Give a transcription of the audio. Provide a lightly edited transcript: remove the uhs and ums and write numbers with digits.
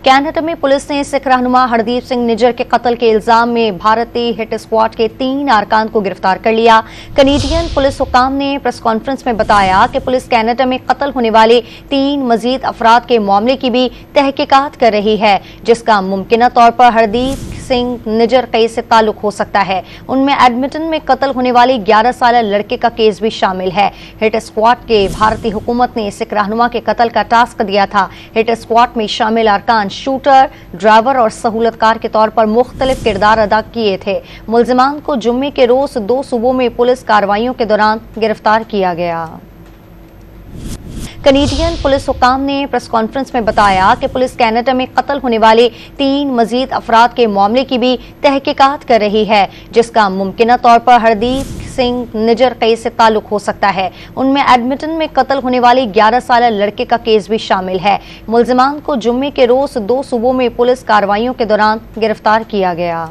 Canada में police ने सिख रहनुमा हरदीप सिंह निज्जर के कत्ल के इल्जाम में भारतीय हिट स्क्वाड के 3 अरकान को गिरफ्तार कर लिया। कनेडियन पुलिस हुकाम ने प्रेस कॉन्फ्रेंस में बताया कि पुलिस कनाडा में कत्ल होने वाले 3 मजीद अफराद के मामले की भी तहकीकात कर रही है, जिसका मुमकिना तौर पर हरदीप सिंह निज्जर केस से ताल्लुक हो सकता है। उनमें एडमिंटन में कत्ल होने वाले 11 साल लड़के का केस भी शामिल है। हिट स्क्वाड के भारतीय हुकूमत ने सिख रहनुमा के कत्ल का टास्क दिया था। हिट स्क्वाड में शामिल अरकान शूटर, ड्राइवर और सहूलतकार के तौर पर मुख्तलिफ किरदार अदा किए थे। मुल्जिमान को जुम्मे के रोज 2 सूबों में पुलिस कार्रवाइयों के दौरान गिरफ्तार किया गया। कनेडियन पुलिस हुकाम ने प्रेस कॉन्फ्रेंस में बताया कि पुलिस कनाडा में कत्ल होने वाले 3 मजीद अफराद के मामले की भी तहकीकात कर रही है, जिसका मुमकिना तौर पर हरदीप सिंह निज्जर केस से ताल्लुक हो सकता है। उनमें एडमिंटन में कत्ल होने वाले 11 साल लड़के का केस भी शामिल है। मुल्जिमान को जुम्मे के रोज 2 सूबों में पुलिस कार्रवाइयों के दौरान गिरफ्तार किया गया।